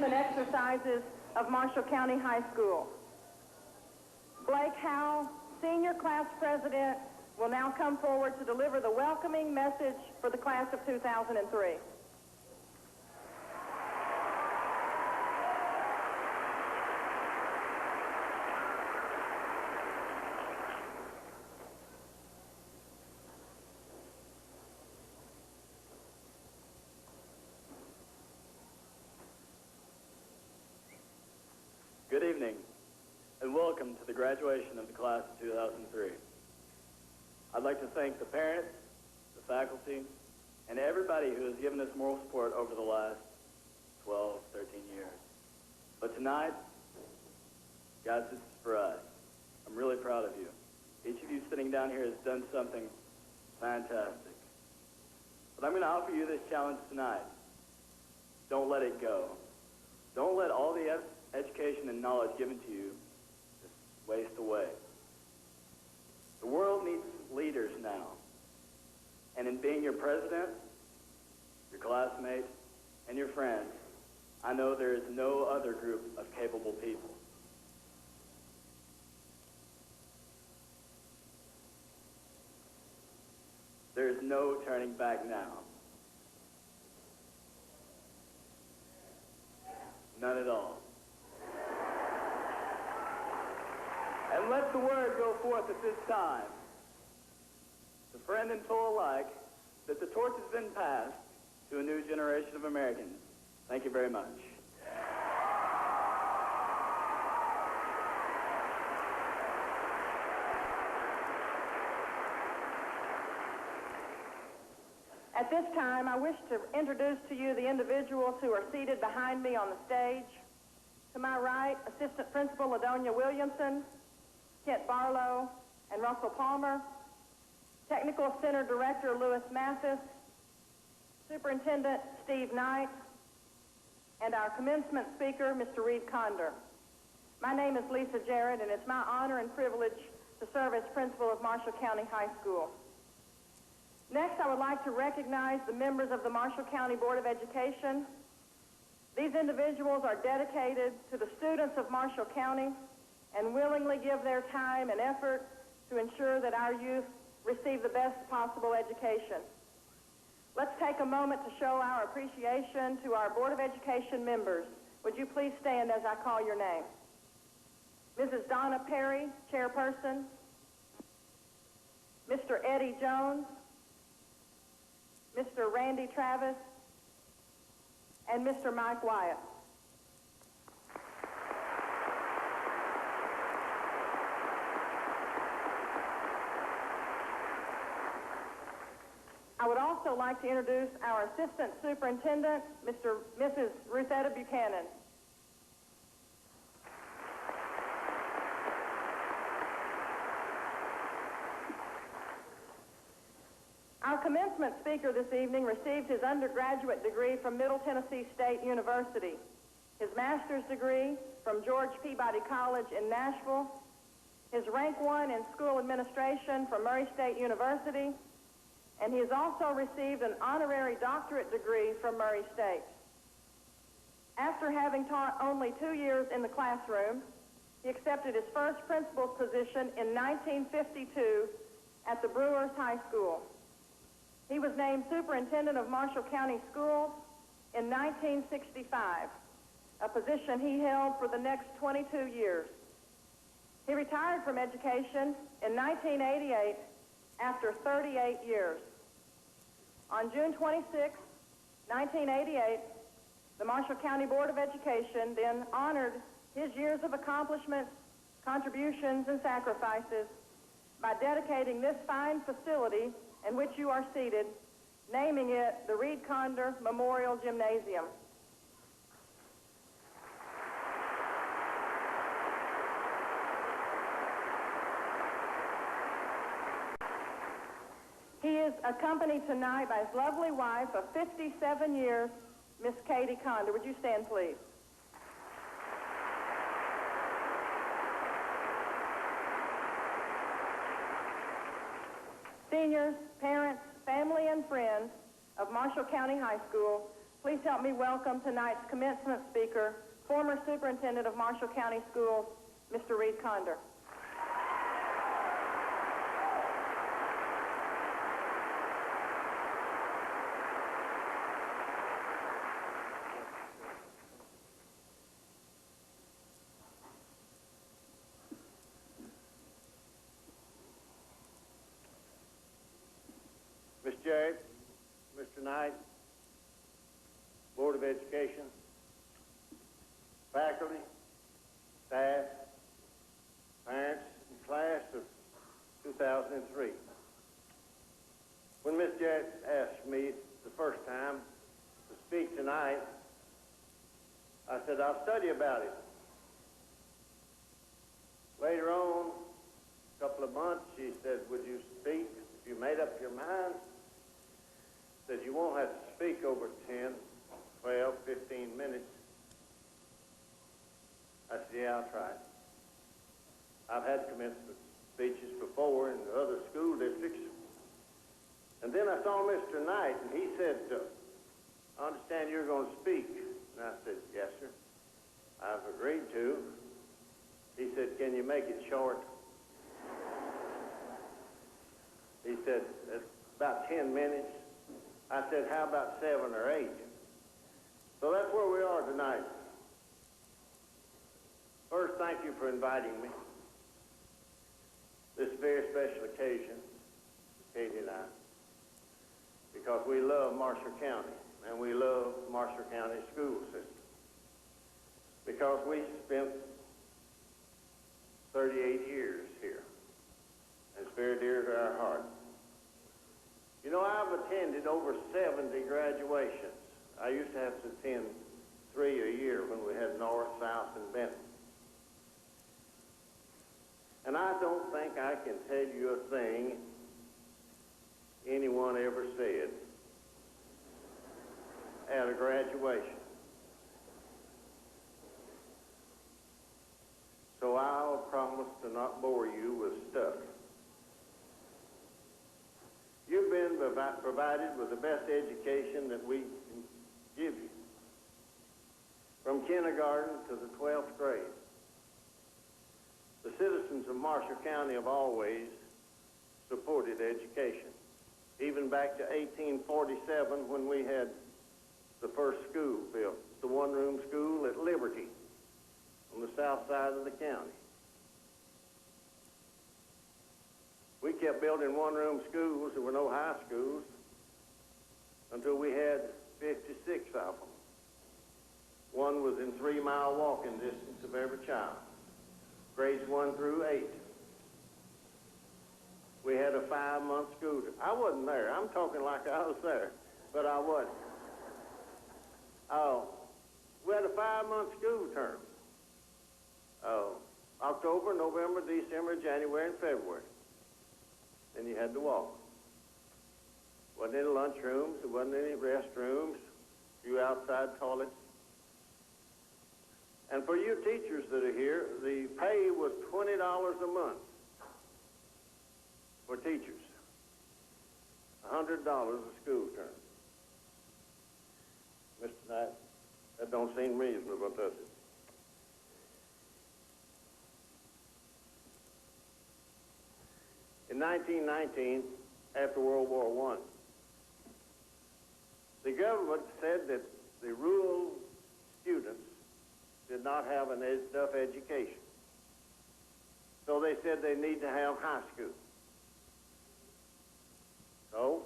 commencement exercises of Marshall County High School. Blake Howell, Senior Class President, will now come forward to deliver the welcoming message for the class of 2003. Good evening, and welcome to the graduation of the class of 2003. I'd like to thank the parents, the faculty, and everybody who has given us moral support over the last 12, 13 years. But tonight, guys, this is for us. I'm really proud of you. Each of you sitting down here has done something fantastic. But I'm going to offer you this challenge tonight. Don't let it go. Don't let all the education and knowledge given to you just waste away. The world needs leaders now. And in being your president, your classmates, and your friends, I know there is no other group of capable people. There is no turning back now. None at all. And let the word go forth at this time, to friend and foe alike, that the torch has been passed to a new generation of Americans. Thank you very much. At this time, I wish to introduce to you the individuals who are seated behind me on the stage. To my right, Assistant Principal Ladonia Williamson, Kent Barlow, and Russell Palmer, Technical Center Director Lewis Mathis, Superintendent Steve Knight, and our commencement speaker, Mr. Reed Condor. My name is Lisa Jarrett, and it's my honor and privilege to serve as principal of Marshall County High School. Next, I would like to recognize the members of the Marshall County Board of Education. These individuals are dedicated to the students of Marshall County and willingly give their time and effort to ensure that our youth receive the best possible education. Let's take a moment to show our appreciation to our Board of Education members. Would you please stand as I call your name? Mrs. Donna Perry, Chairperson. Mr. Eddie Jones. Mr. Randy Travis. And Mr. Mike Wyatt. I would also like to introduce our Assistant Superintendent, Mrs. Ruthetta Buchanan. Our commencement speaker this evening received his undergraduate degree from Middle Tennessee State University, his master's degree from George Peabody College in Nashville, his rank 1 in school administration from Murray State University, and he has also received an honorary doctorate degree from Murray State. After having taught only 2 years in the classroom, he accepted his first principal's position in 1952 at the Brewers High School. He was named superintendent of Marshall County Schools in 1965, a position he held for the next 22 years. He retired from education in 1988 after 38 years. On June 26, 1988, the Marshall County Board of Education then honored his years of accomplishments, contributions, and sacrifices by dedicating this fine facility in which you are seated, naming it the Reed Condor Memorial Gymnasium. He is accompanied tonight by his lovely wife of 57 years, Miss Katie Condor. Would you stand, please? Seniors, parents, family, and friends of Marshall County High School, Please help me welcome tonight's commencement speaker, former Superintendent of Marshall County Schools, Mr. Reed Conder. Ms. Jarrett, Mr. Knight, Board of Education, faculty, staff, parents, and class of 2003. When Ms. Jarrett asked me the first time to speak tonight, I said, I'll study about it. Later on, a couple of months, she said, would you speak if you made up your mind? Said, you won't have to speak over 10, 12, 15 minutes. I said, yeah, I'll try it. I've had commencement speeches before in other school districts. And then I saw Mr. Knight, and he said, I understand you're going to speak. And I said, yes, sir. I've agreed to. He said, can you make it short? He said, it's about 10 minutes. I said, how about 7 or 8? So that's where we are tonight. First, thank you for inviting me. This very special occasion, Katie and I, because we love Marshall County, and we love Marshall County school system. Because we spent 38 years here. And it's very dear to our heart. You know, I've attended over 70 graduations. I used to have to attend 3 a year when we had North, South, and Benton. And I don't think I can tell you a thing anyone ever said at a graduation. So I'll promise to not bore you with stuff. You've been provided with the best education that we can give you, from kindergarten to the 12th grade. The citizens of Marshall County have always supported education, even back to 1847 when we had the first school built, the one-room school at Liberty on the south side of the county. We kept building one-room schools. There were no high schools until we had 56 of them. One was in 3-mile walking distance of every child, grades 1 through 8. We had a 5-month school. I wasn't there. I'm talking like I was there, but I wasn't. Oh, we had a 5-month school term. Oh, October, November, December, January, and February. Then you had to walk. Wasn't any lunchrooms, there wasn't any restrooms, few outside toilets. And for you teachers that are here, the pay was $20 a month for teachers. $100 a school term. Mr. Knight, that don't seem reasonable, does it? In 1919, after World War I, the government said that the rural students did not have enough education. So they said they need to have high school. So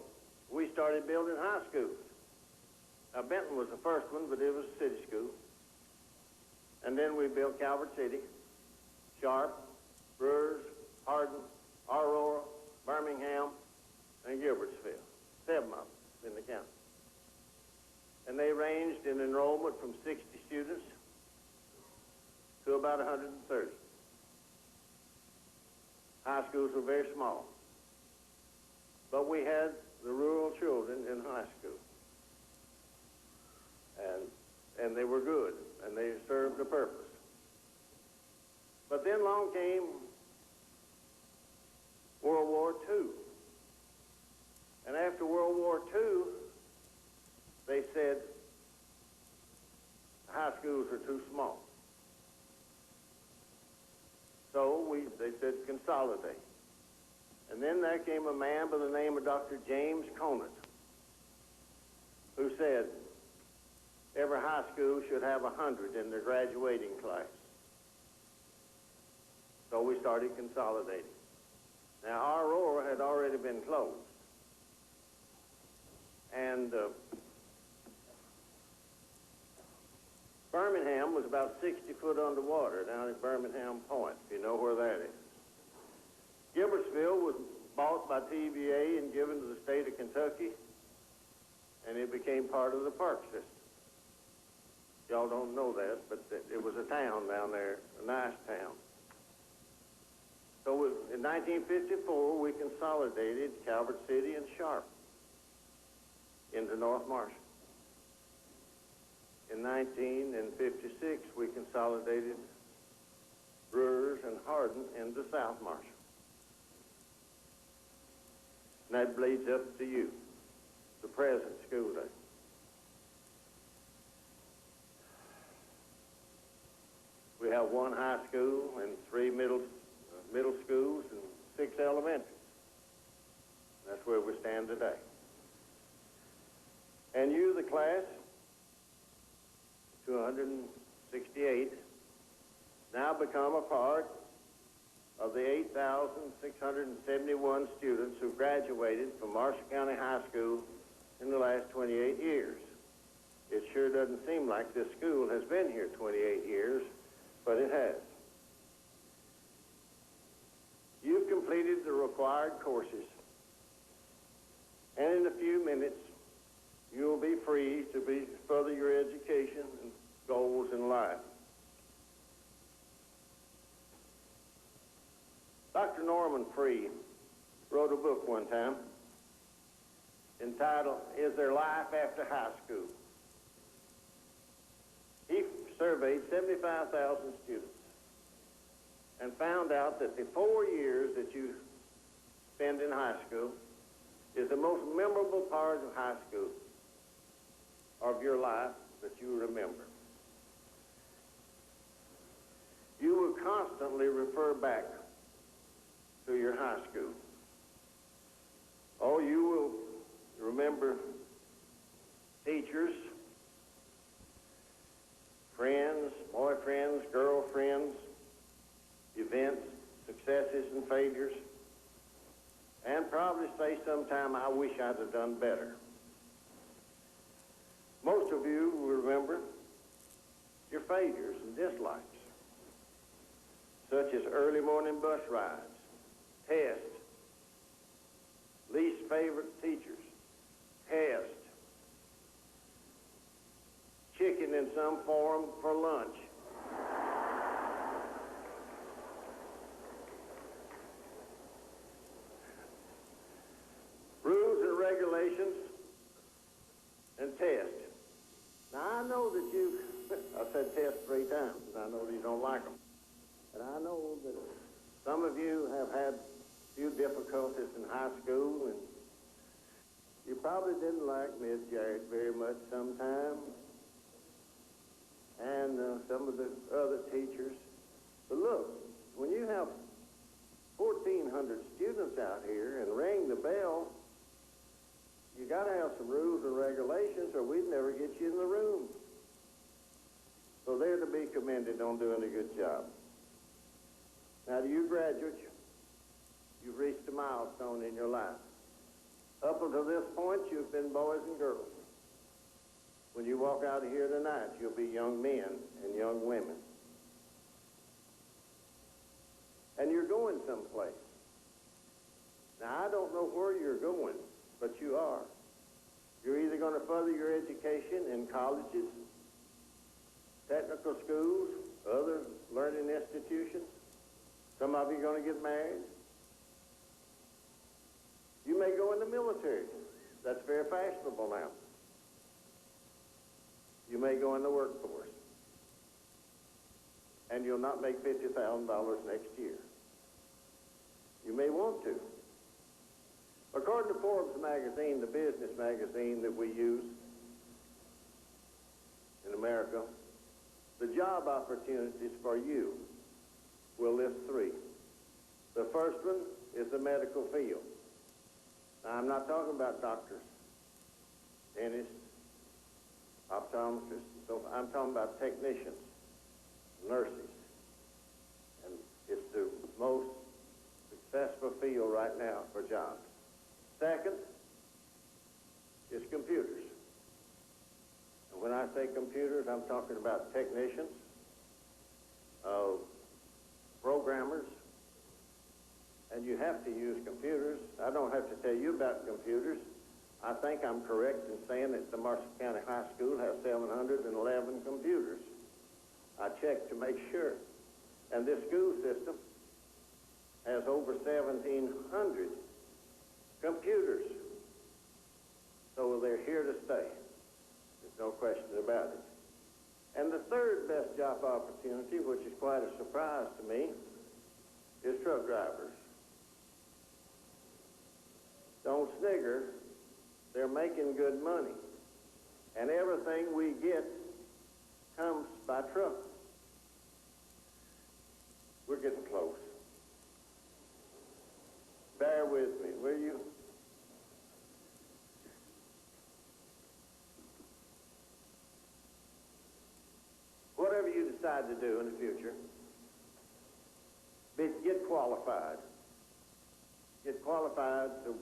we started building high schools. Now, Benton was the first one, but it was a city school. And then we built Calvert City, Sharp, Brewers, Hardin, Aurora, Birmingham, and Gilbertsville. 7 of them in the county. And they ranged in enrollment from 60 students to about 130. High schools were very small. But we had the rural children in high school. And they were good, and they served a purpose. But then along came World War II. And after World War II, they said, schools are too small. So they said consolidate. And then there came a man by the name of Dr. James Conant, who said every high school should have 100 in their graduating class. So we started consolidating. Now, our roar had already been closed. And Birmingham was about 60 foot underwater down at Birmingham Point, if you know where that is. Gilbertsville was bought by TVA and given to the state of Kentucky, and it became part of the park system. Y'all don't know that, but it was a town down there, a nice town. So in 1954, we consolidated Calvert City and Sharp into North Marshall. In 1956, we consolidated Brewers and Hardin into South Marshall. And that bleeds up to you, the present school day. We have one high school and 3 middle schools and 6 elementaries. That's where we stand today. And you, the class, 268, now become a part of the 8,671 students who graduated from Marshall County High School in the last 28 years. It sure doesn't seem like this school has been here 28 years, but it has. You've completed the required courses, and in a few minutes, you'll be free to further your education and goals in life. Dr. Norman Free wrote a book one time entitled, Is There Life After High School? He surveyed 75,000 students and found out that the 4 years that you spend in high school is the most memorable part of high school, of your life that you remember. You will constantly refer back to your high school. Oh, you will remember teachers, friends, boyfriends, girlfriends, events, successes and failures, and probably say sometime, I wish I'd have done better. Most of you will remember your failures and dislikes, such as early morning bus rides, tests, least favorite teachers, pests, chicken in some form for lunch, rules and regulations, and tests. Now, I know that I said test 3 times, and I know that you don't like them. And I know that some of you have had a few difficulties in high school, and you probably didn't like Miss Jarrett very much sometime, and some of the other teachers. But look, when you have 1,400 students out here and ring the bell, you got to have some rules and regulations or we'd never get you in the room. So they're to be commended on doing a good job. Now, to you graduates, you've reached a milestone in your life. Up until this point, you've been boys and girls. When you walk out of here tonight, you'll be young men and young women. And you're going someplace. Now, I don't know where you're going, but you are. You're either going to further your education in colleges, technical schools, other learning institutions. Some of you are going to get married. You may go in the military. That's very fashionable now. You may go in the workforce. And you'll not make $50,000 next year. You may want to. According to Forbes magazine, the business magazine that we use in America, The job opportunities for you will list three. The first one is the medical field. Now, I'm not talking about doctors, dentists, optometrists, and so forth. I'm talking about technicians, nurses. And it's the most successful field right now for jobs. Second is computers. And when I say computers, I'm talking about technicians, programmers, and you have to use computers. I don't have to tell you about computers. I think I'm correct in saying that the Marshall County High School has 711 computers. I checked to make sure. And this school system has over 1,700 computers. So they're here to stay. There's no question about it. And the third best job opportunity, which is quite a surprise to me, is truck drivers. Don't snigger. They're making good money. And everything we get comes by truck. We're getting close. Bear with me, will you? Whatever you decide to do in the future, get qualified. Get qualified to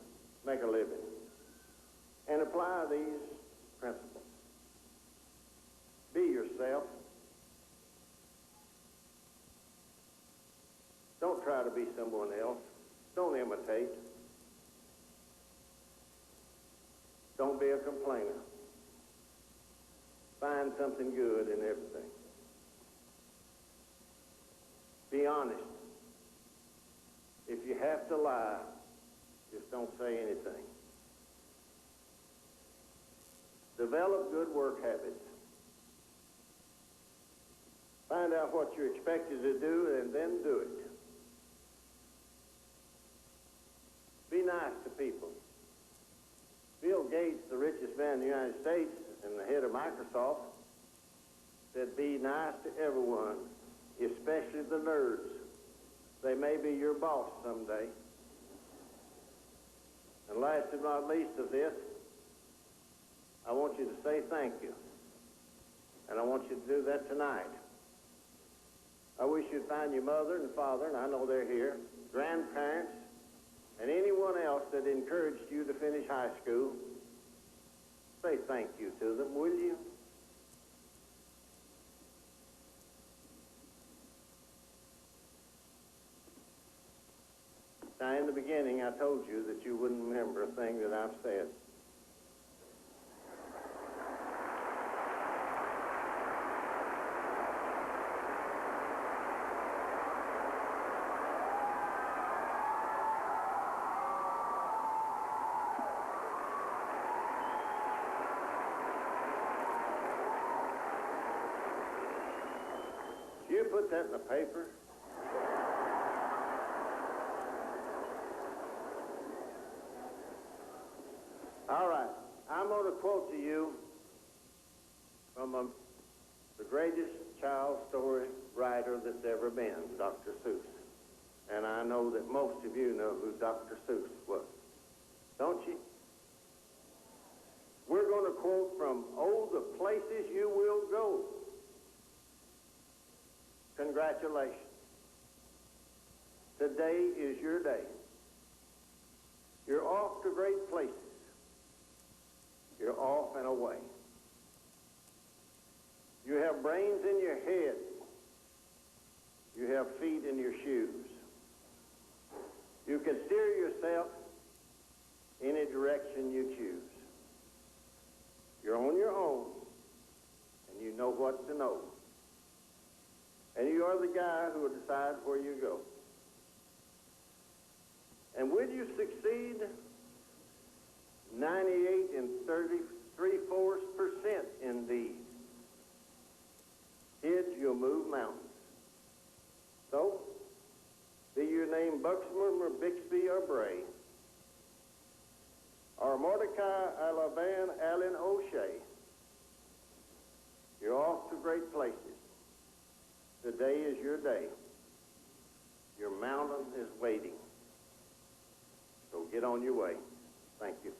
make a living. And apply these principles. Be yourself. Don't try to be someone else. Don't imitate. Don't be a complainer. Find something good in everything. Be honest. If you have to lie, just don't say anything. Develop good work habits. Find out what you're expected to do and then do it. Be nice to people. Bill Gates, the richest man in the United States and the head of Microsoft, said be nice to everyone, especially the nerds. They may be your boss someday. And last but not least of this, I want you to say thank you. And I want you to do that tonight. I wish you'd find your mother and father, and I know they're here, grandparents, and anyone else that encouraged you to finish high school. Say thank you to them, will you? Now, in the beginning, I told you that you wouldn't remember a thing that I've said. You put that in the paper? All right, I'm going to quote to you from the greatest child story writer that's ever been, Dr. Seuss. And I know that most of you know who Dr. Seuss was, don't you? We're going to quote from Oh, the Places You Will Go. Congratulations. Today is your day. You're off to great places. You're off and away. You have brains in your head. You have feet in your shoes. You can steer yourself any direction you choose. You're on your own, and you know what to know. And you are the guy who will decide where you go. And will you succeed? 98 and 33/4% indeed. Kids, you'll move mountains. So, be your name Buxbaum or Bixby or Bray, or Mordecai, Alaban, Allen O'Shea, you're off to great places. your day. Your mountain is waiting. So get on your way. Thank you.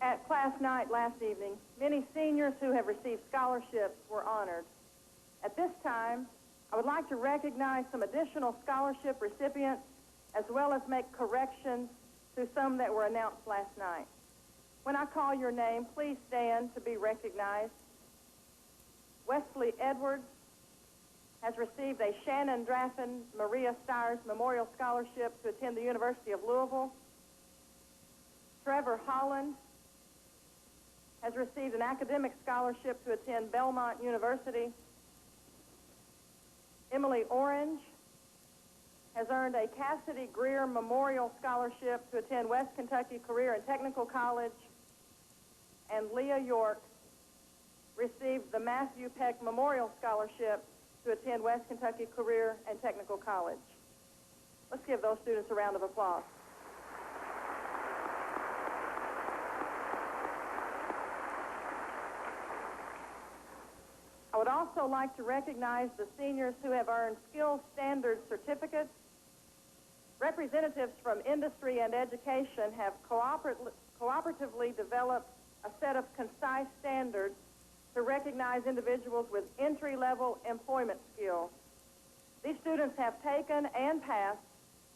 At class night last evening, many seniors who have received scholarships were honored. At this time, I would like to recognize some additional scholarship recipients as well as make corrections to some that were announced last night. When I call your name, please stand to be recognized. Wesley Edwards has received a Shannon Draffin Maria Stires Memorial Scholarship to attend the University of Louisville. Trevor Holland has received an academic scholarship to attend Belmont University. Emily Orange has earned a Cassidy Greer Memorial Scholarship to attend West Kentucky Career and Technical College. And Leah York received the Matthew Peck Memorial Scholarship to attend West Kentucky Career and Technical College. Let's give those students a round of applause. I would also like to recognize the seniors who have earned Skills Standard certificates. Representatives from industry and education have cooperatively developed a set of concise standards to recognize individuals with entry-level employment skills. These students have taken and passed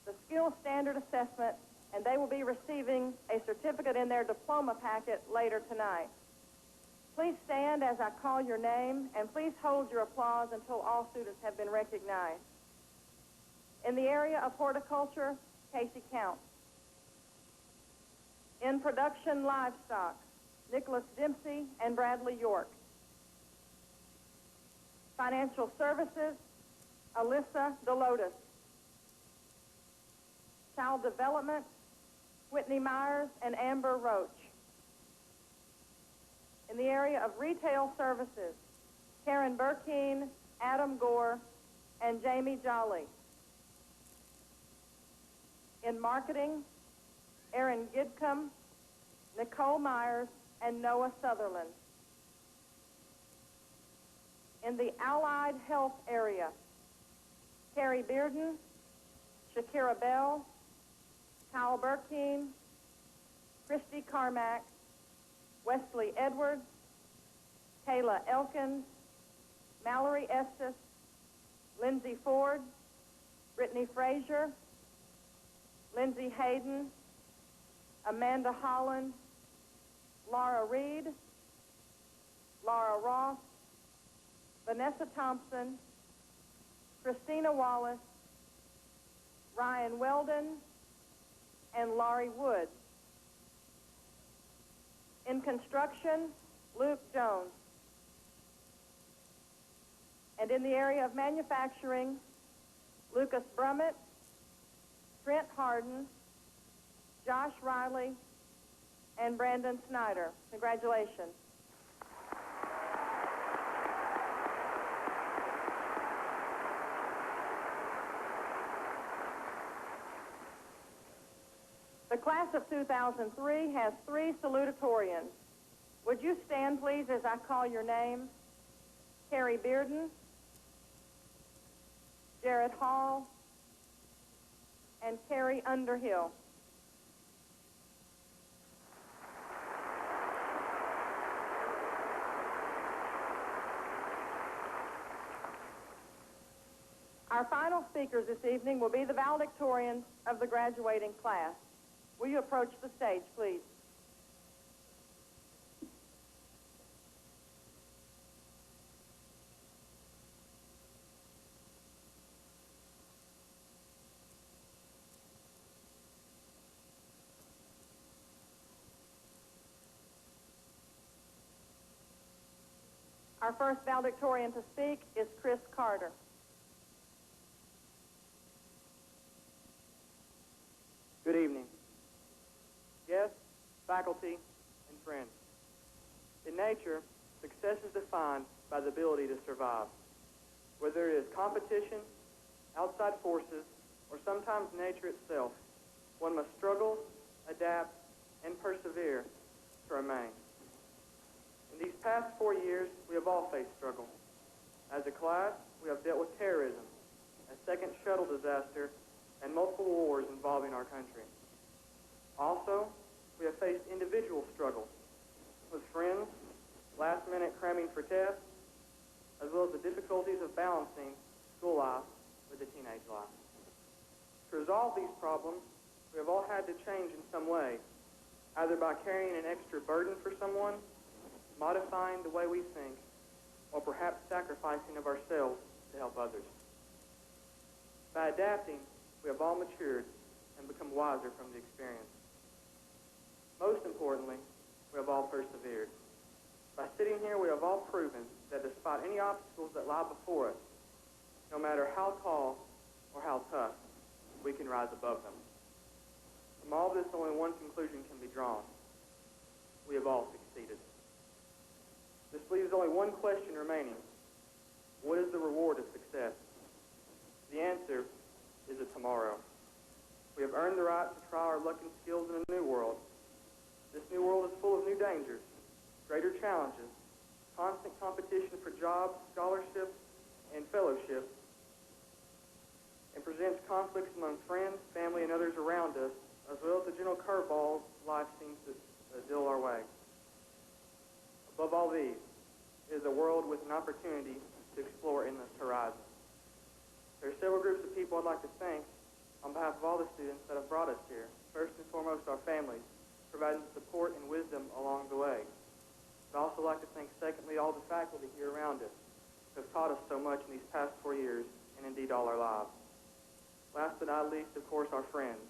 the Skills Standard Assessment, and they will be receiving a certificate in their diploma packet later tonight. Please stand as I call your name, and please hold your applause until all students have been recognized. In the area of horticulture, Casey Count. In production livestock, Nicholas Dempsey and Bradley York. Financial services, Alyssa Delotis. Child development, Whitney Myers and Amber Roach. In the area of retail services, Karen Burkeen, Adam Gore, and Jamie Jolly. In marketing, Aaron Gidcombe, Nicole Myers, and Noah Sutherland. In the allied health area, Carrie Bearden, Shakira Bell, Kyle Burkeen, Christy Carmack, Wesley Edwards, Kayla Elkins, Mallory Estes, Lindsay Ford, Brittany Frazier, Lindsay Hayden, Amanda Holland, Laura Reed, Laura Ross, Vanessa Thompson, Christina Wallace, Ryan Weldon, and Laurie Wood. In construction, Luke Jones. And in the area of manufacturing, Lucas Brummett, Trent Harden, Josh Riley, and Brandon Snyder. Congratulations. The class of 2003 has 3 salutatorians. Would you stand, please, as I call your name? Carrie Bearden, Jared Hall, and Carrie Underhill. Our final speakers this evening will be the valedictorians of the graduating class. Will you approach the stage, please? Our first valedictorian to speak is Chris Carter. Good evening. Guests, faculty, and friends. In nature, success is defined by the ability to survive. Whether it is competition, outside forces, or sometimes nature itself, one must struggle, adapt, and persevere to remain. In these past 4 years, we have all faced struggle. As a class, we have dealt with terrorism, a second shuttle disaster, and multiple wars involving our country. Also, we have faced individual struggles difficulties of balancing school life with the teenage life. To resolve these problems, we have all had to change in some way, either by carrying an extra burden for someone, modifying the way we think, or perhaps sacrificing of ourselves to help others. By adapting, we have all matured and become wiser from the experience. Most importantly, we have all persevered. By sitting here, we have all proven that despite any obstacles that lie before us, no matter how tall or how tough, we can rise above them. From all this, only one conclusion can be drawn. We have all succeeded. This leaves only one question remaining. What is the reward of success? The answer is a tomorrow. We have earned the right to try our luck and skills in a new world. This new world is full of new dangers, greater challenges, constant competition for jobs, scholarships, and fellowships, and presents conflicts among friends, family, and others around us, as well as the general curveballs life seems to deal our way. Above all these is a world with an opportunity to explore endless horizons. There are several groups of people I'd like to thank on behalf of all the students that have brought us here. First and foremost, our families, providing support and wisdom along the way. I'd also like to thank, secondly, all the faculty here around us who have taught us so much in these past 4 years, and indeed all our lives. Last but not least, of course, our friends,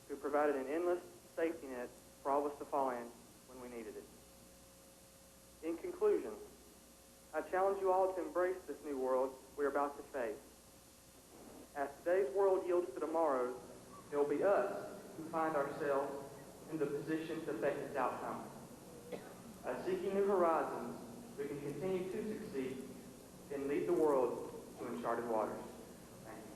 who provided an endless safety net for all of us to fall in when we needed it. In conclusion, I challenge you all to embrace this new world we're about to face. As today's world yields to tomorrow's, it will be us who find ourselves in the position to affect its outcome. By seeking new horizons, we can continue to succeed and lead the world to uncharted waters. Thank you.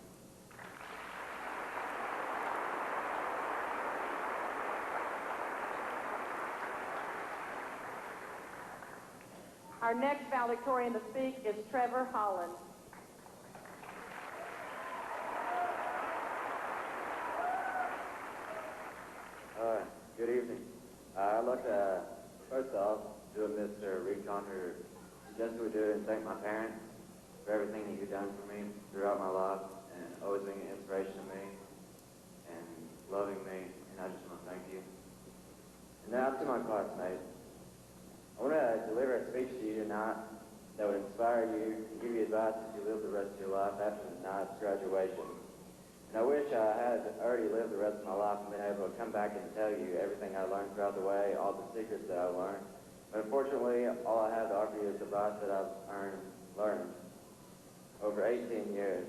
Our next valedictorian to speak is Trevor Holland. Good evening. I'd like to, first off, do a Mr. Recon who suggested we do it and thank my parents for everything that you've done for me throughout my life and always being an inspiration to me and loving me, and I just want to thank you. And now to my classmates. I want to deliver a speech to you tonight that would inspire you and give you advice as you live the rest of your life after tonight's graduation. And I wish I had already lived the rest of my life and been able to come back and tell you everything I learned throughout the way, all the secrets that I learned. But unfortunately, all I have to offer you is advice that I've learned over 18 years.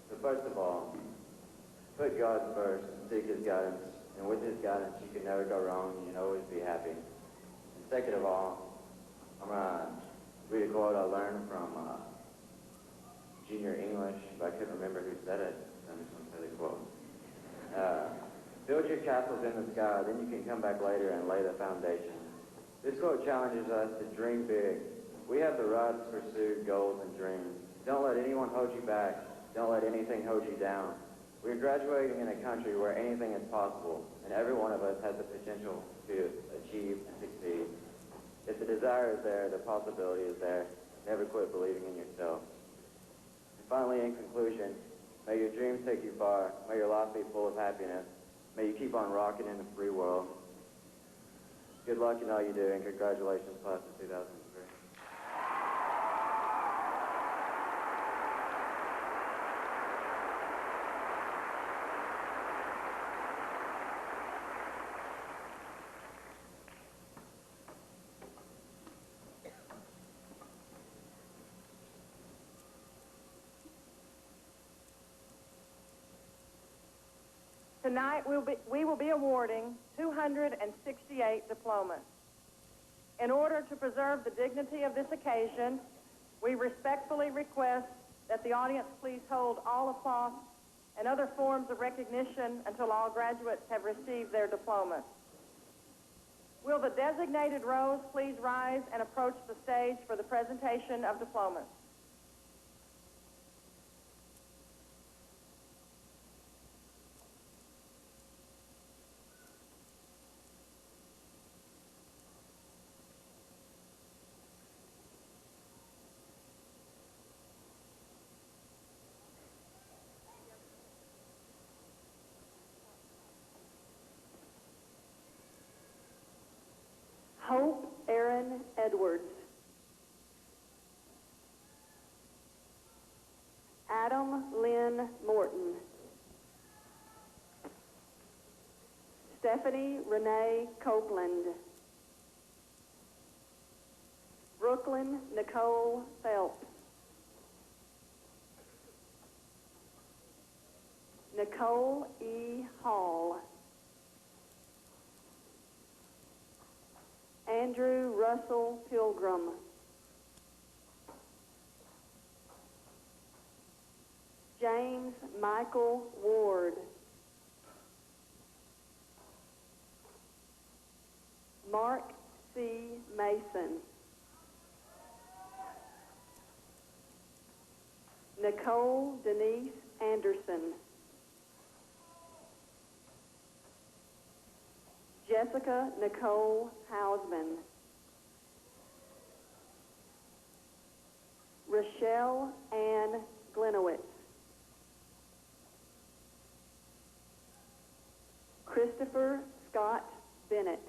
So first of all, put God first and seek His guidance. And with His guidance, you can never go wrong and you can always be happy. And second of all, I'm going to read a quote I learned from Junior English, but I couldn't remember who said it, so I'm just going to say the quote. Build your castles in the sky, then you can come back later and lay the foundation. This quote challenges us to dream big. We have the right to pursue goals and dreams. Don't let anyone hold you back. Don't let anything hold you down. We're graduating in a country where anything is possible, and every one of us has the potential to achieve and succeed. If the desire is there, the possibility is there. Never quit believing in yourself. Finally, in conclusion, may your dreams take you far. May your life be full of happiness. May you keep on rocking in the free world. Good luck in all you do, and congratulations, class of 2003. Tonight, we will be awarding 268 diplomas. In order to preserve the dignity of this occasion, we respectfully request that the audience please hold all applause and other forms of recognition until all graduates have received their diplomas. Will the designated rows please rise and approach the stage for the presentation of diplomas? Edwards. Adam Lynn Morton. Stephanie Renee Copeland. Brooklyn Nicole Phelps. Nicole E. Hall. Andrew Russell Pilgrim. James Michael Ward. Mark C. Mason. Nicole Denise Anderson. Jessica Nicole Hausman. Rochelle Ann Glenowitz. Christopher Scott Bennett.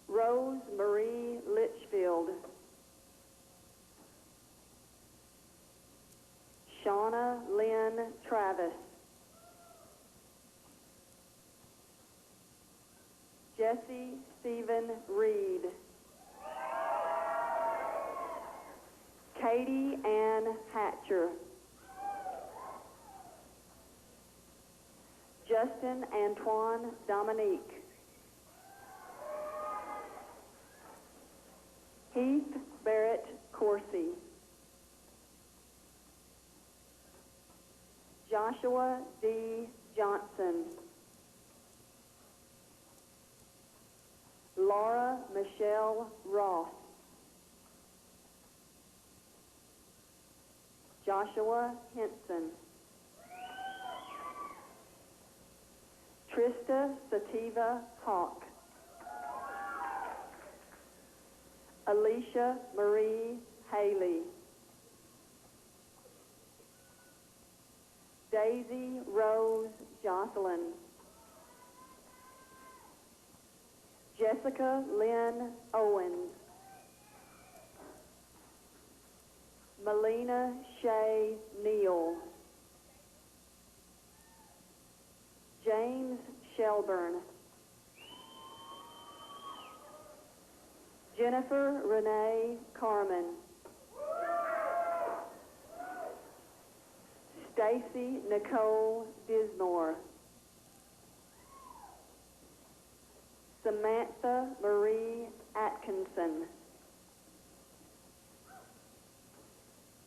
Rose Marie Litchfield. Shauna Lynn Travis. Jesse Stephen Reed. Katie Ann Hatcher. Justin Antoine Dominique. Heath Barrett Corsi. Joshua D. Johnson. Laura Michelle Ross. Joshua Henson. Trista Sativa Hawk. Alicia Marie Haley. Daisy Rose Jocelyn. Jessica Lynn Owens. Melina Shay Neal. James Shelburne. Jennifer Renee Carmen. Stacy Nicole Dismore. Samantha Marie Atkinson.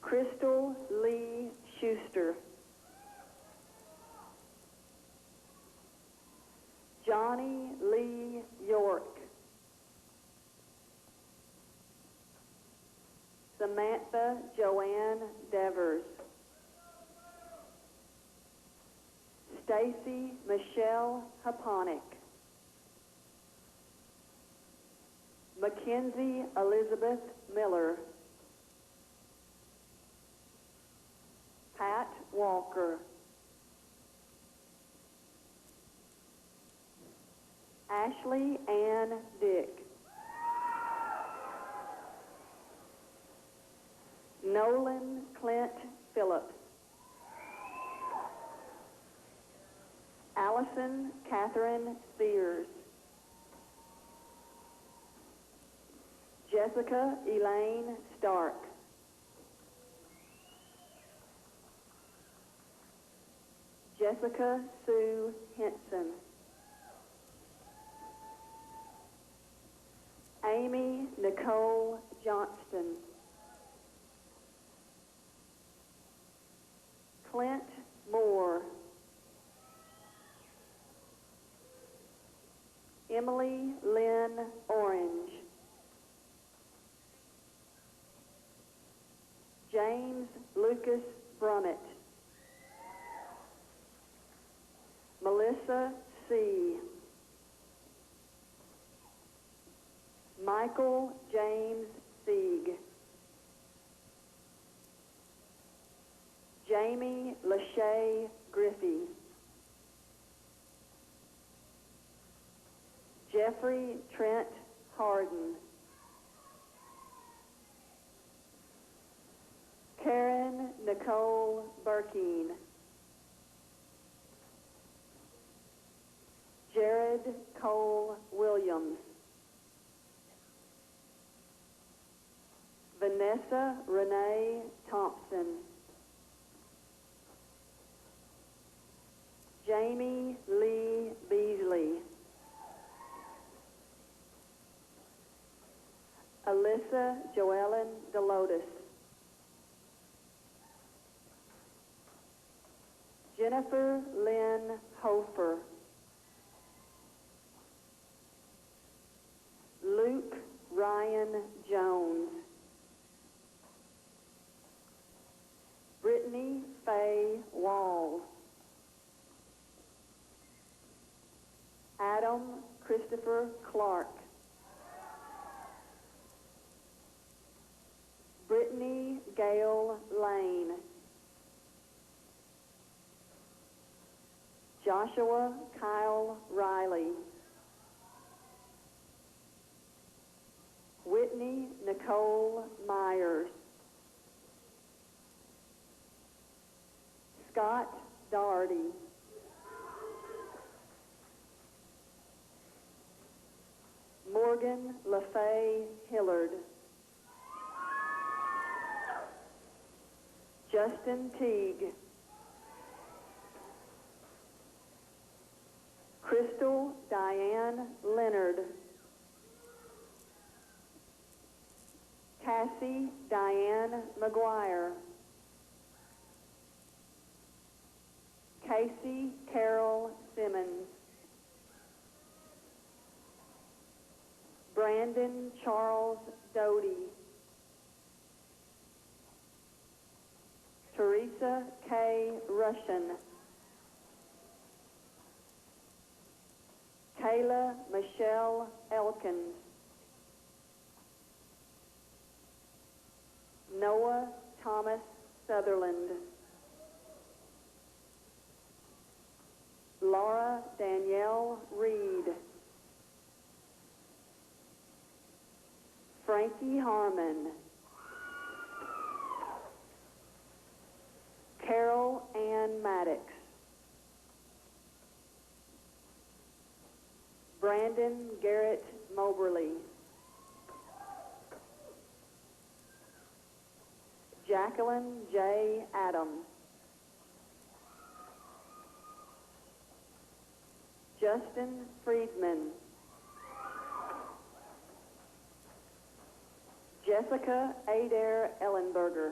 Crystal Lee Schuster. Johnny Lee York. Samantha Joanne Devers. Stacy Michelle Haponic. Mackenzie Elizabeth Miller. Pat Walker. Ashley Ann Dick. Nolan Clint Phillips. Allison Catherine Sears. Jessica Elaine Stark. Jessica Sue Henson. Amy Nicole Johnston. Clint Moore. Emily Lynn Orange. James Lucas Brummett. Melissa C. Michael James Sieg. Jamie Lachey Griffey. Jeff Jeffrey Trent Harden. Karen Nicole Burkeen. Jared Cole Williams. Vanessa Renee Thompson. Jamie Lee Beasley. Alyssa Joellen Delotis. Jennifer Lynn Hofer. Luke Ryan Jones. Brittany Faye Walls. Adam Christopher Clark. Brittany Gail Lane. Joshua Kyle Riley. Whitney Nicole Myers. Scott Doherty. Morgan LaFay Hillard. Justin Teague. Crystal Diane Leonard. Cassie Diane McGuire. Casey Carol Simmons. Brandon Charles Doty. Teresa K. Russian. Kayla Michelle Elkins. Noah Thomas Sutherland. Laura Danielle Reed. Frankie Harmon. Carol Ann Maddox. Brandon Garrett Moberly. Jacqueline J. Adams. Justin Friedman. Jessica Adair Ellenberger.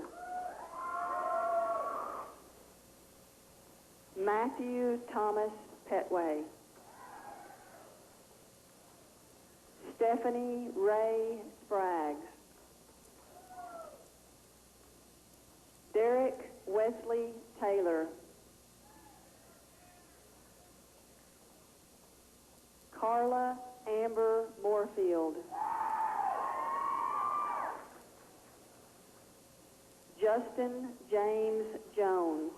Matthew Thomas Petway. Stephanie Ray Spraggs. Derek Wesley Taylor. Carla Amber Moorfield. Justin James Jones.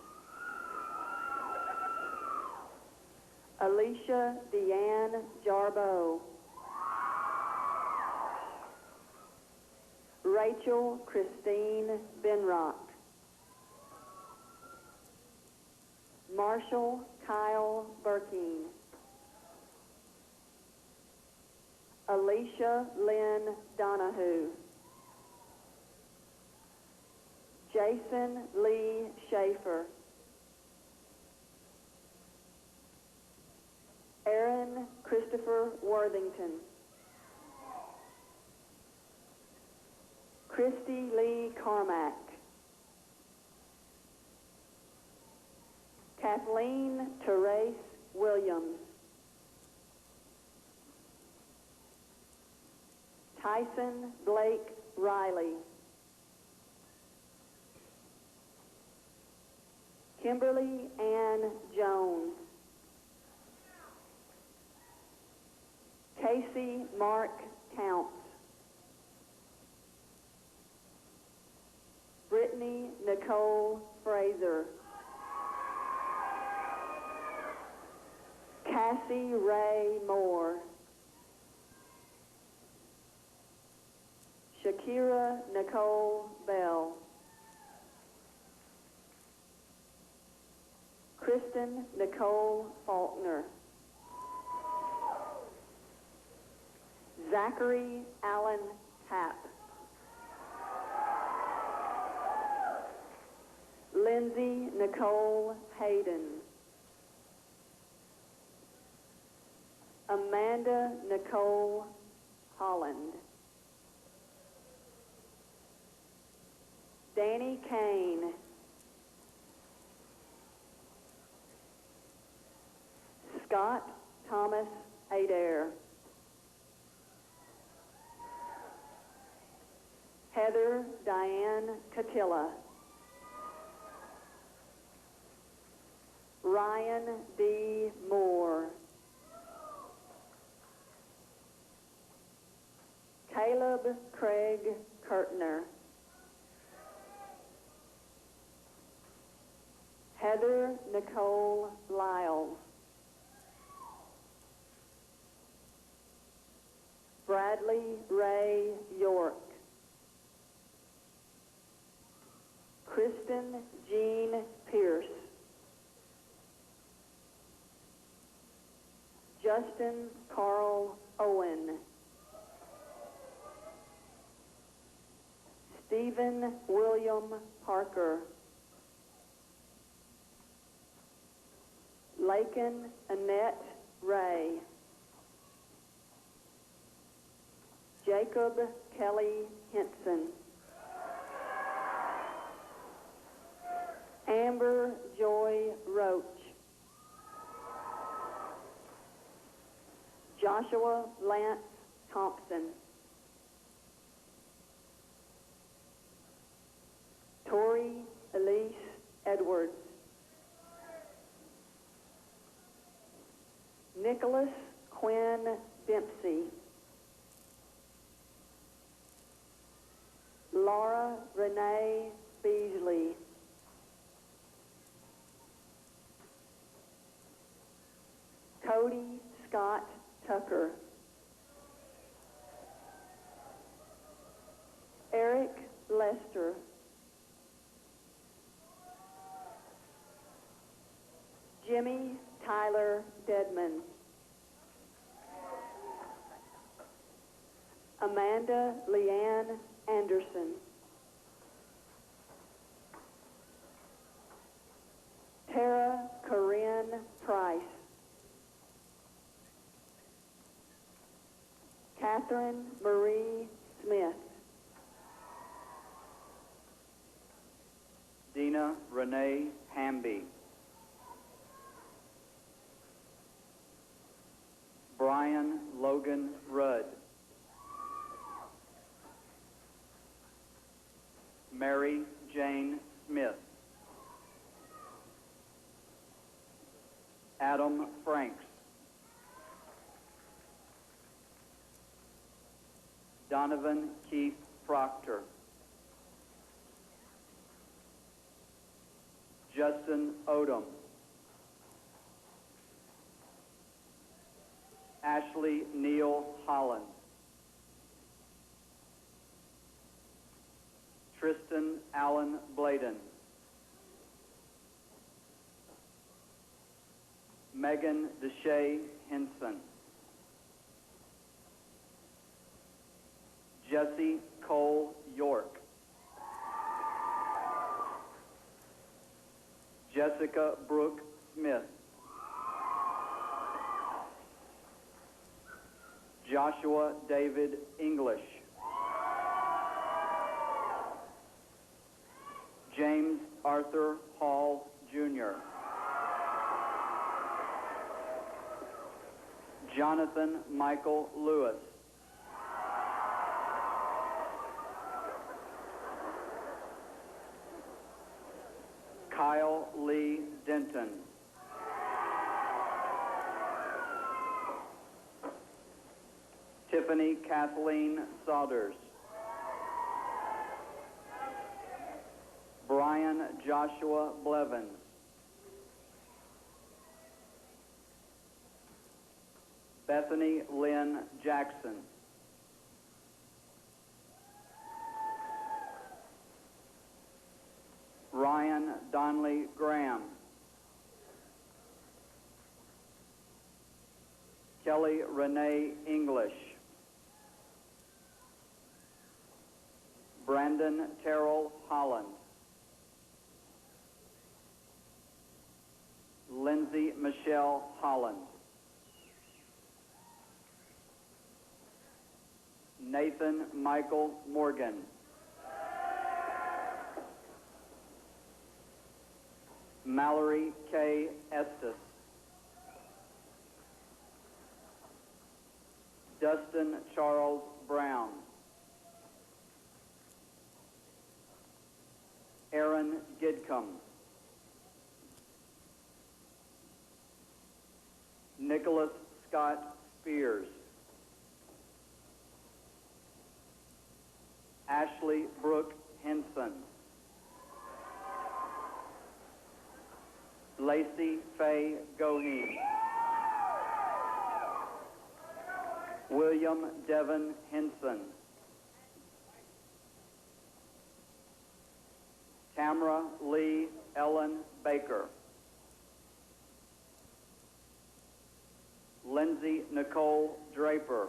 Alicia Deanne Jarboe. Rachel Christine Benrock. Marshall Kyle Burkeen. Alicia Lynn Donahue. Jason Lee Schaefer. Aaron Christopher Worthington. Christy Lee Carmack. Kathleen Therese Williams. Tyson Blake Riley. Kimberly Ann Jones. Casey Mark Counts. Brittany Nicole Fraser. Cassie Ray Moore. Shakira Nicole Bell. Kristen Nicole Faulkner. Zachary Allen Happ. Lindsay Nicole Hayden. Amanda Nicole Holland. Danny Kane. Scott Thomas Adair. Heather Diane Catilla. Ryan D. Moore. Caleb Craig Kurtner. Heather Nicole Lyle. Bradley Ray York. Kristen Jean Pierce. Justin Carl Owen. Stephen William Parker. Lakin Annette Ray. Jacob Kelly Henson. Amber Joy Roach. Joshua Lance Thompson. Tori Elise Edwards. Nicholas Quinn Dempsey. Laura Renee Beasley. Cody Scott Tucker. Eric Lester. Jimmy Tyler Deadman. Amanda Leanne Anderson. Tara Corinne Price. Catherine Marie Smith. Dina Renee Hamby. Brian Logan Rudd. Mary Jane Smith. Adam Franks. Donovan Keith Proctor. Justin Odom. Ashley Neal Holland. Tristan Allen Bladen. Megan Deshay Henson. Jesse Cole York. Jessica Brooke Smith. Joshua David English. James Arthur Hall, Jr. Jonathan Michael Lewis. Kyle Lee Denton. Tiffany Kathleen Saunders. Brian Joshua Blevins. Bethany Lynn Jackson. Conley Graham. Kelly Renee English. Brandon Terrell Holland. Lindsay Michelle Holland. Nathan Michael Morgan. Mallory K. Estes. Dustin Charles Brown. Aaron Gidcombe. Nicholas Scott Spears. Ashley Brooke Henson. Lacey Faye Goheen. William Devon Henson. Tamara Lee Ellen Baker. Lindsay Nicole Draper.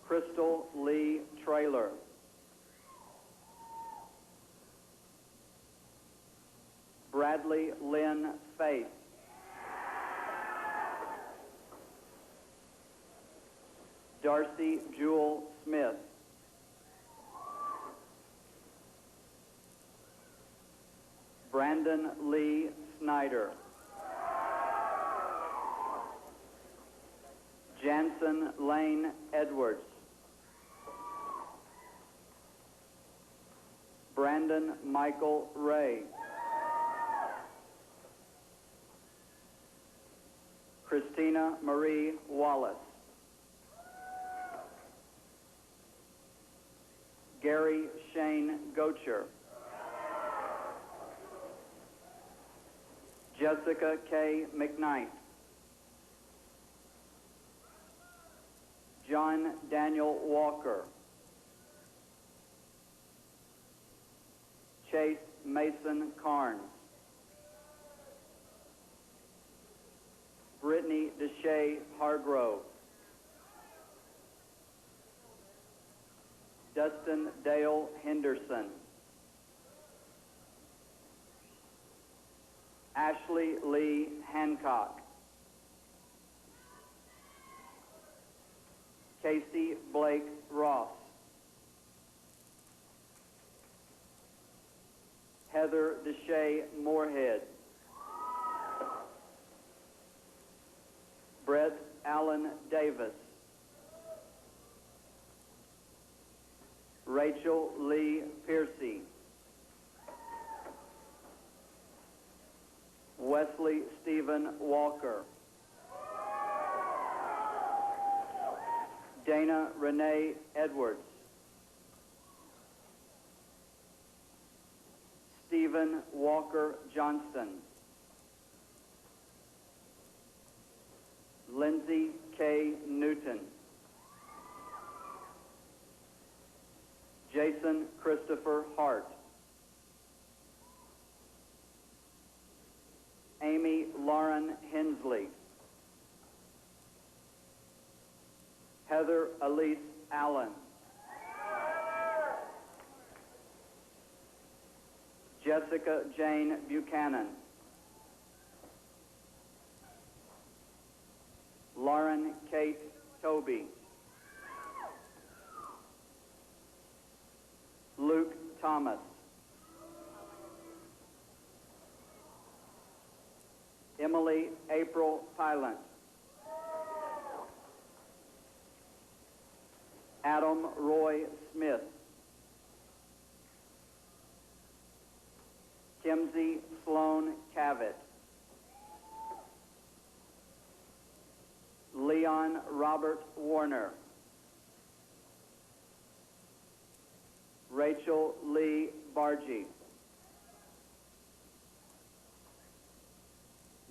Crystal Lee Traylor. Bradley Lynn Faith. Darcy Jewel Smith. Brandon Lee Snyder. Jansen Lane Edwards. Brandon Michael Ray. Christina Marie Wallace. Gary Shane Gocher. Jessica K. McKnight. John Daniel Walker. Chase Mason Carnes. Brittany Deshay Hargrove. Dustin Dale Henderson. Ashley Lee Hancock. Casey Blake Ross. Heather Deshay Moorhead. Brett Allen Davis. Rachel Lee Piercy. Wesley Stephen Walker. Dana Renee Edwards. Stephen Walker Johnston. Lindsay K. Newton. Jason Christopher Hart. Amy Lauren Hensley. Heather Elise Allen. Jessica Jane Buchanan. Lauren Kate Toby. Luke Thomas. Emily April Pylant. Adam Roy Smith. Kimsey Sloan Cavett. Leon Robert Warner. Rachel Lee Bargy.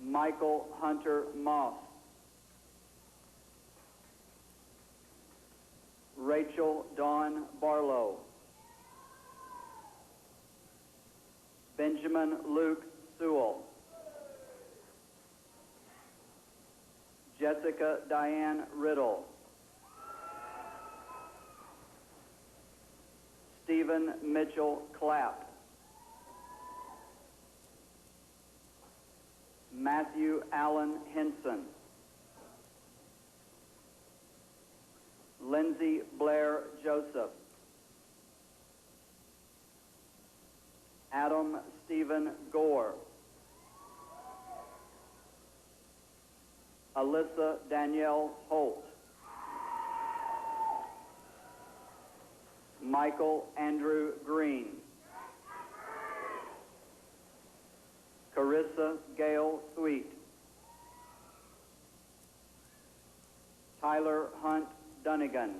Michael Hunter Moss. Rachel Dawn Barlow. Benjamin Luke Sewell. Jessica Diane Riddle. Stephen Mitchell Clapp. Matthew Allen Henson. Lindsay Blair Joseph. Adam Stephen Gore. Alyssa Danielle Holt. Michael Andrew Green. Carissa Gail Sweet. Tyler Hunt Dunnigan.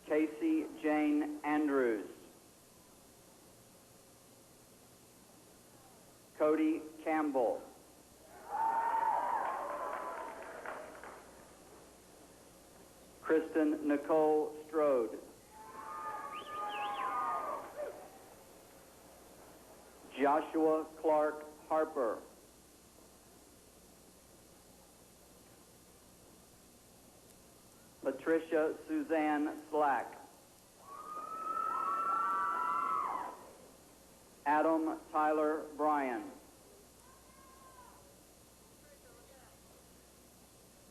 Casey Jane Andrews. Cody Campbell. Kristen Nicole Strode. Joshua Clark Harper. Patricia Suzanne Slack. Adam Tyler Bryan.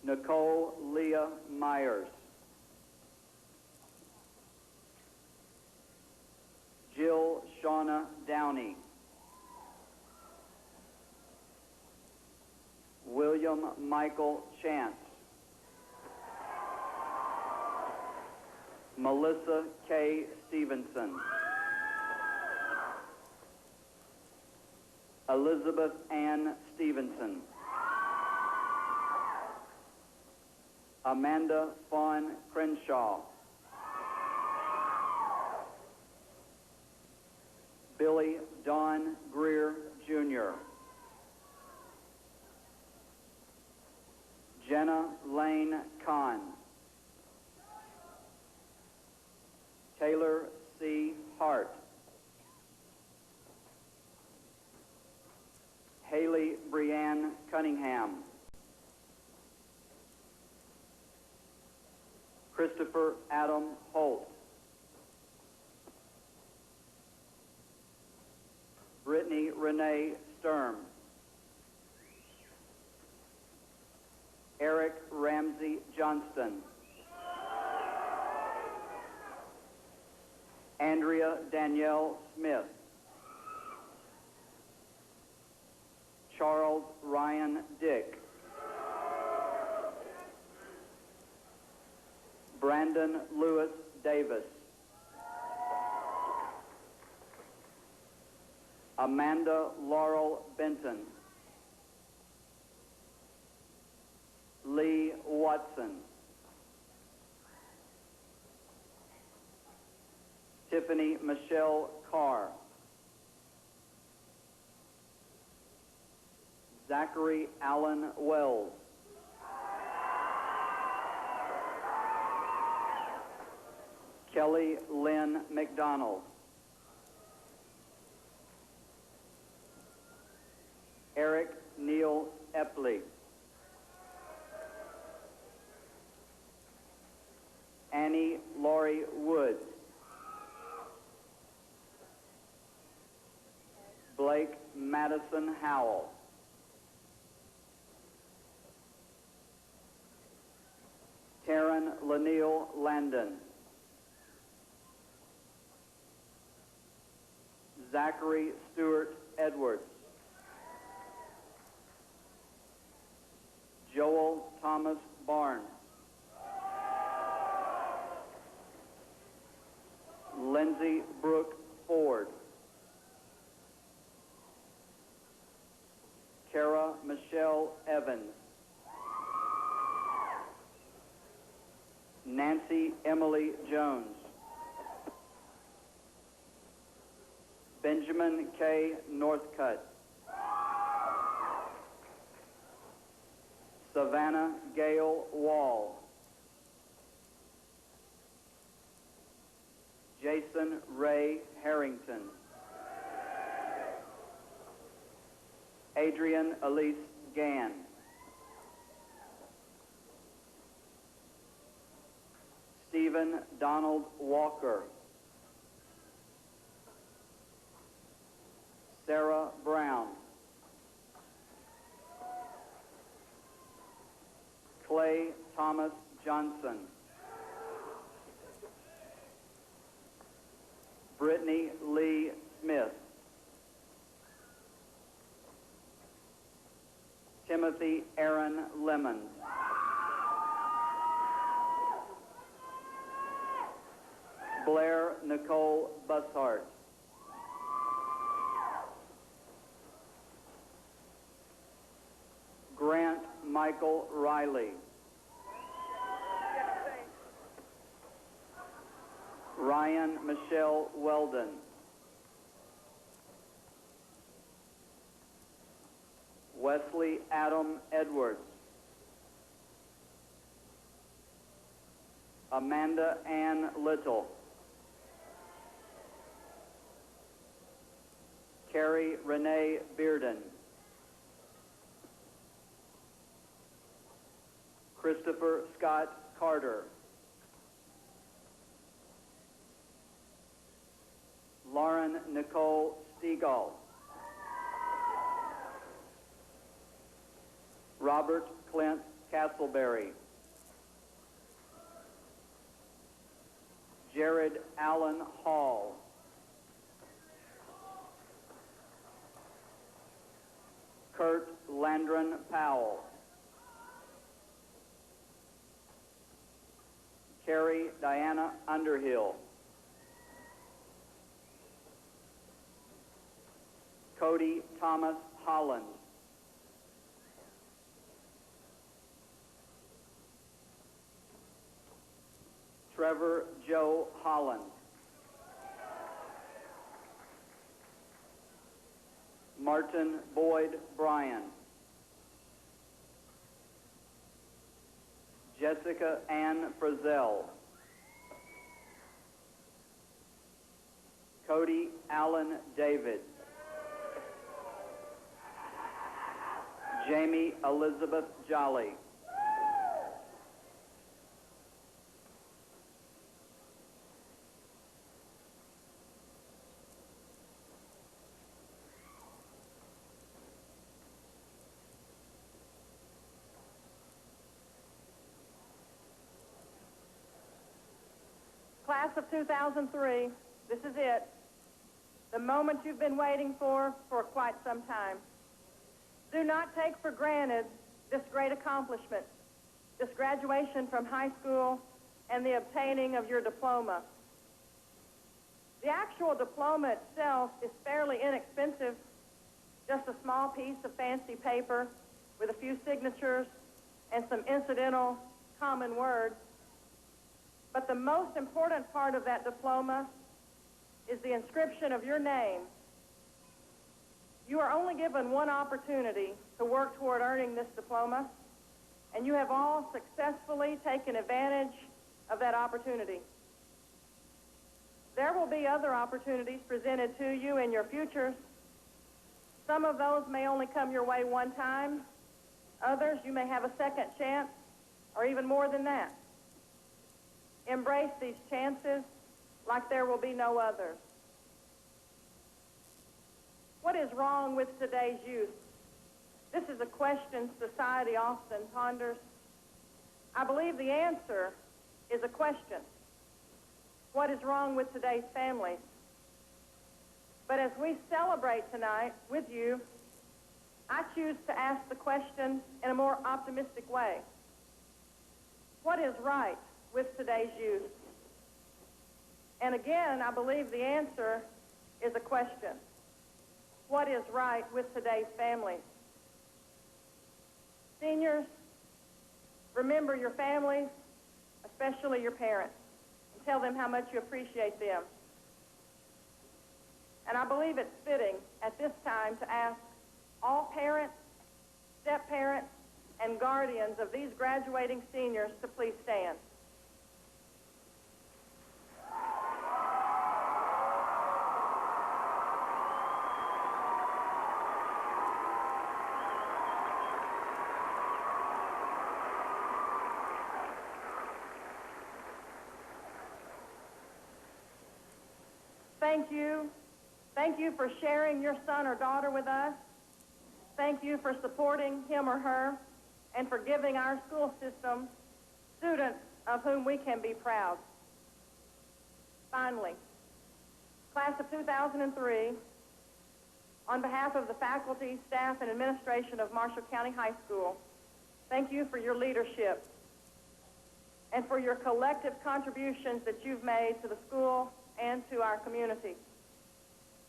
Nicole Leah Myers. Jill Shauna Downey. William Michael Chance. Melissa K. Stevenson. Elizabeth Ann Stevenson. Amanda Fawn Crenshaw. Billy Don Greer, Jr. Jenna Lane Kahn. Taylor C. Hart. Haley Brianne Cunningham. Christopher Adam Holt. Brittany Renee Sturm. Eric Ramsey Johnston. Andrea Danielle Smith. Charles Ryan Dick. Brandon Lewis Davis. Amanda Laurel Benton. Lee Watson. Tiffany Michelle Carr. Zachary Allen Wells. Kelly Lynn McDonald. Eric Neil Epley. Annie Laurie Woods. Blake Madison Howell. Taryn Laniel Landon. Zachary Stewart Edwards. Joel Thomas Barnes. Lindsay Brooke Ford. Kara Michelle Evans. Nancy Emily Jones. Benjamin K. Northcutt. Savannah Gale Wall. Jason Ray Harrington. Adrian Elise Gann. Stephen Donald Walker. Sarah Brown. Clay Thomas Johnson. Brittany Lee Smith. Timothy Aaron Lemons. Blair Nicole Bushart. Grant Michael Riley. Ryan Michelle Weldon. Wesley Adam Edwards. Amanda Ann Little. Carrie Renee Bearden. Christopher Scott Carter. Lauren Nicole Stegall. Robert Clint Castleberry. Jared Allen Hall. Kurt Landron Powell. Carrie Diana Underhill. Cody Thomas Holland. Trevor Joe Holland. Martin Boyd Bryan. Jessica Ann Frizzell. Cody Allen David. Jamie Elizabeth Jolly. Class of 2003, this is it. The moment you've been waiting for quite some time. Do not take for granted this great accomplishment, this graduation from high school and the obtaining of your diploma. The actual diploma itself is fairly inexpensive, just a small piece of fancy paper with a few signatures and some incidental common words. But the most important part of that diploma is the inscription of your name. You are only given one opportunity to work toward earning this diploma, and you have all successfully taken advantage of that opportunity. There will be other opportunities presented to you in your futures. Some of those may only come your way one time. Others, you may have a second chance, or even more than that. Embrace these chances like there will be no others. What is wrong with today's youth? This is a question society often ponders. I believe the answer is a question. What is wrong with today's families? But as we celebrate tonight with you, I choose to ask the question in a more optimistic way. What is right with today's youth? And again, I believe the answer is a question. What is right with today's families? Seniors, remember your families, especially your parents, and tell them how much you appreciate them. And I believe it's fitting at this time to ask all parents, step-parents, and guardians of these graduating seniors to please stand. thank you. Thank you for sharing your son or daughter with us. Thank you for supporting him or her and for giving our school system students of whom we can be proud. Finally, class of 2003, on behalf of the faculty, staff, and administration of Marshall County High School, thank you for your leadership and for your collective contributions that you've made to the school and to our community.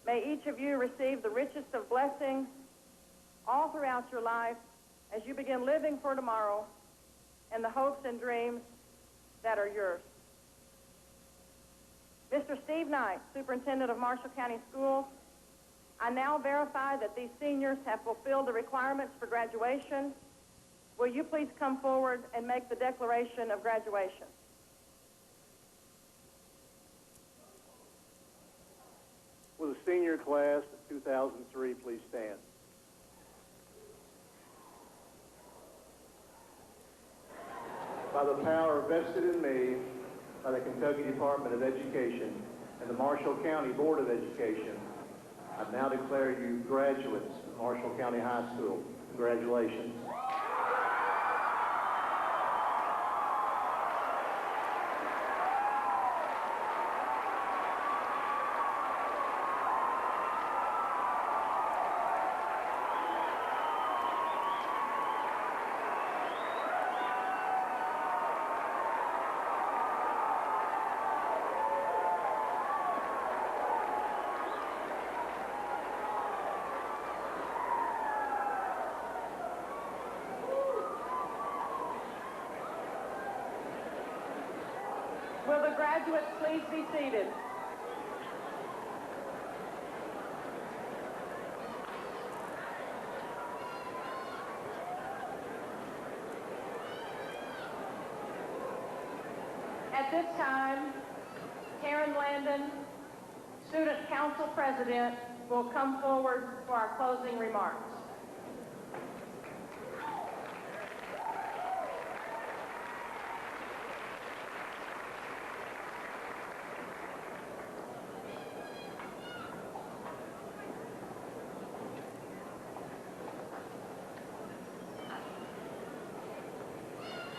May each of you receive the richest of blessings all throughout your life as you begin living for tomorrow and the hopes and dreams that are yours. Mr. Steve Knight, Superintendent of Marshall County Schools, I now verify that these seniors have fulfilled the requirements for graduation. Will you please come forward and make the declaration of graduation? Will the senior class of 2003 please stand? By the power vested in me by the Kentucky Department of Education and the Marshall County Board of Education, I now declare you graduates of Marshall County High School. Congratulations. Will the graduates please be seated? At this time, Karen Landon, Student Council President, will come forward for our closing remarks.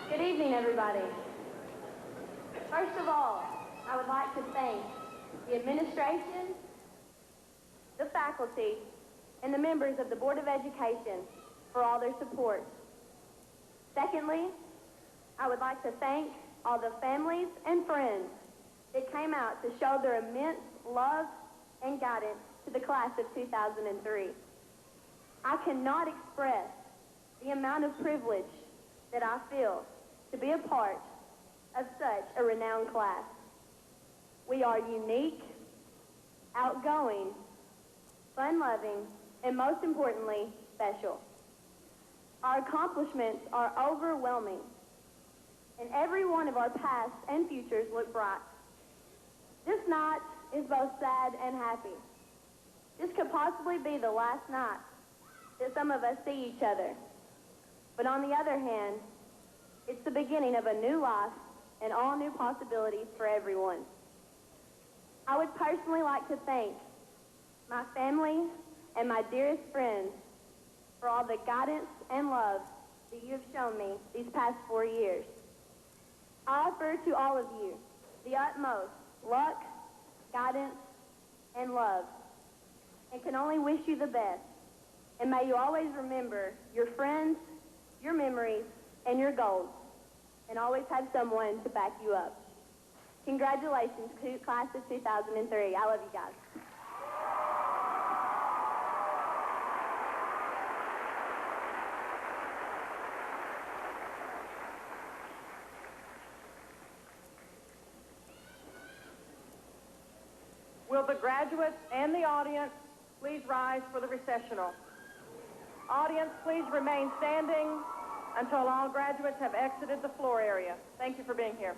Good evening, everybody. First of all, I would like to thank the administration, the faculty, and the members of the Board of Education for all their support. Secondly, I would like to thank all the families and friends that came out to show their immense love and guidance to the class of 2003. I cannot express the amount of privilege that I feel to be a part of such a renowned class. We are unique, outgoing, fun-loving, and most importantly, special. Our accomplishments are overwhelming, and every one of our pasts and futures look bright. This night is both sad and happy. This could possibly be the last night that some of us see each other. But on the other hand, it's the beginning of a new life and all new possibilities for everyone. I would personally like to thank my family and my dearest friends for all the guidance and love that you have shown me these past 4 years. I offer to all of you the utmost luck, guidance, and love, and can only wish you the best. And may you always remember your friends, your memories, and your goals, and always have someone to back you up. Congratulations to class of 2003. I love you guys. Will the graduates and the audience please rise for the recessional? Audience, please remain standing until all graduates have exited the floor area. Thank you for being here.